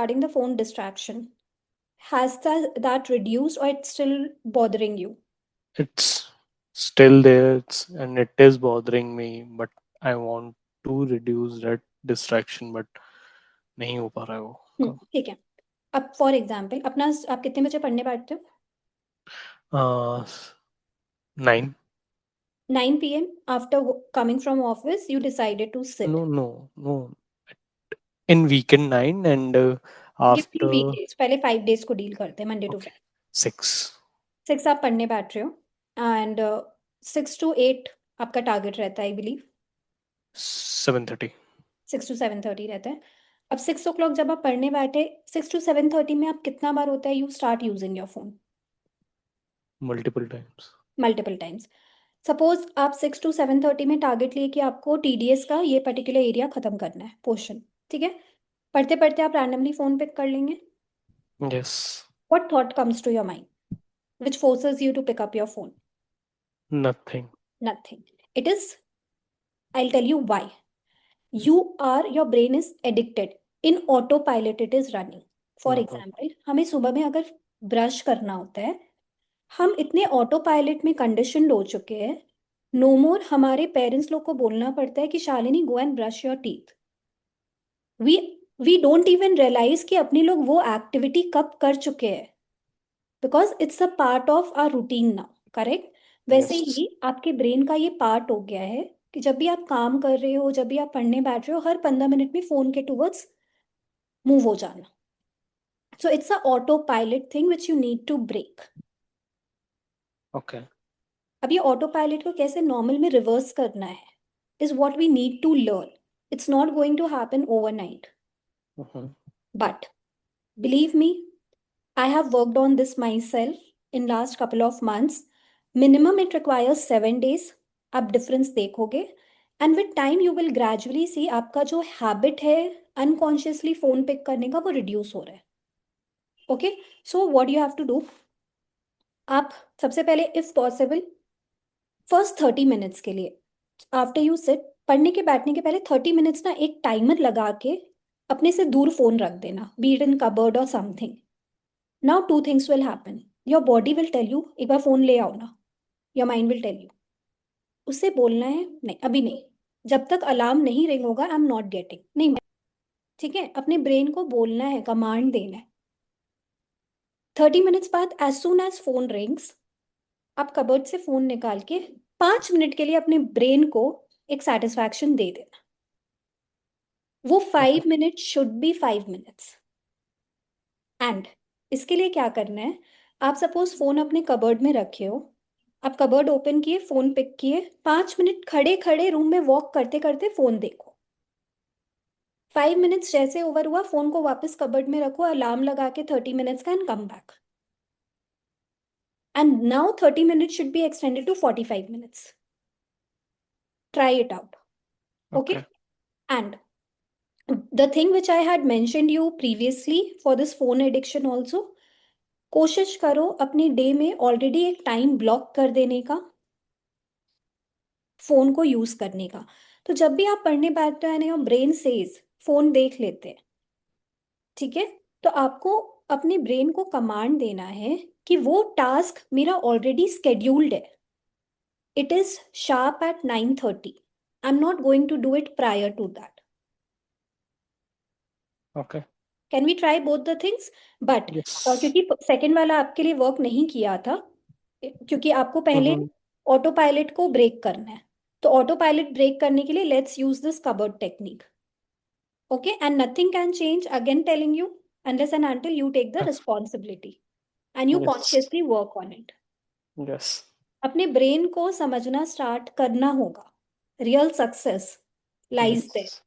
regarding the phone distraction. Has that reduced or it's still bothering you? It's still there, and it is bothering me, but I want to reduce that distraction, but नहीं हो पा रहा है वो काम. ठीक है. अब फॉर एग्जाम्पल आप कितने बजे पढ़ने बैठते हो? 9. 9 p.m. After coming from office, you decided to sit. No. In weekend 9 and Give me after weekdays. पहले 5 days को डील करते हैं, मंडे टू okay, फ्राइडे. 6. 6 आप पढ़ने बैठ रहे हो एंड 6 to 8 आपका टारगेट रहता है, आई बिलीव. 7:30. 6 to 7:30 रहता है. अब 6 o'clock जब आप पढ़ने बैठे, 6 to 7:30 में आप कितना बार होता है you start using your phone? Multiple times. Multiple times. Suppose आप 6 to 7:30 में टारगेट लिए कि आपको टीडीएस का ये पर्टिकुलर एरिया खत्म करना है, पोर्शन. ठीक है. पढ़ते पढ़ते आप रैंडमली फोन पिक कर लेंगे. Yes. What thought comes to your mind which forces you to pick up your phone? Nothing. Nothing. It is, I will tell you why. your brain is addicted. In autopilot it is running. For example, हमें सुबह में अगर brush करना होता है, हम इतने auto pilot में कंडीशनड हो चुके हैं. नो मोर हमारे पेरेंट्स लोग को बोलना पड़ता है कि Shalini go and brush your teeth. We we don't even realise कि अपने लोग वो एक्टिविटी कब कर चुके हैं, because it's a part of our routine now. Correct. वैसे Yes. ही आपके ब्रेन का ये पार्ट हो गया है कि जब भी आप काम कर रहे हो, जब भी आप पढ़ने बैठ रहे हो, हर 15 मिनट में फोन के टूवर्ड्स मूव हो जाना. So it's a autopilot thing which you need to break. Okay. अब ये ऑटो पायलट को कैसे नॉर्मल में रिवर्स करना है is what we need to learn. It's not going to happen overnight. But believe me, I have worked on this myself in last couple of months. Minimum it requires 7 days. आप difference देखोगे and with time you will gradually see आपका जो habit है unconsciously phone pick करने का वो reduce हो रहा है. Okay. So what you have to do, आप सबसे पहले इफ पॉसिबल फर्स्ट 30 मिनट्स के लिए आफ्टर यू सिट, पढ़ने के बैठने के पहले 30 मिनट्स ना एक टाइमर लगा के अपने से दूर फोन रख देना, बी इट इन कबर्ड और something. Now two things will happen. Your body will tell you एक बार फोन ले आओ ना. Your mind will tell you. उससे बोलना है नहीं अभी नहीं, जब तक अलार्म नहीं रिंग होगा आई एम नॉट गेटिंग. नहीं. ठीक है. अपने ब्रेन को बोलना है, कमांड देना है. 30 मिनट्स बाद as soon as phone rings, आप कबर्ड से फोन निकाल के 5 मिनट के लिए अपने ब्रेन को एक सेटिस्फैक्शन दे देना. वो 5 minute should be 5 minutes. And इसके लिए क्या करना है, आप सपोज फोन अपने कबर्ड में रखे हो, आप कबर्ड ओपन किए, फोन पिक किए, 5 मिनट खड़े खड़े रूम में वॉक करते करते फोन देखो. 5 मिनट्स जैसे ओवर हुआ, फोन को वापस कबर्ड में रखो, अलार्म लगा के 30 मिनट्स का end come back. And now 30 minutes should be extended to 45 minutes. Try it out. Okay. Okay. And the thing which I had mentioned you previously for this phone addiction also, कोशिश करो अपनी day में already एक time block कर देने का phone को use करने का. तो जब भी आप पढ़ने बैठते हैं ना, ब्रेन सेज फोन देख लेते हैं. ठीक है. तो आपको अपने ब्रेन को कमांड देना है कि वो टास्क मेरा ऑलरेडी स्केड्यूल्ड है. It is sharp at 9:30. I am not going to do it prior to that. Okay. Can we try both the things? But Yes. क्योंकि सेकेंड वाला आपके लिए वर्क नहीं किया था, क्योंकि आपको पहले ऑटो पायलट को ब्रेक करना है. तो ऑटो पायलट ब्रेक करने के लिए let's use this cupboard technique. Okay, and nothing can change, again telling you, unless and until you take the responsibility and you Yes. consciously work on it. Yes. अपने brain को समझना start करना होगा. Real success lies there.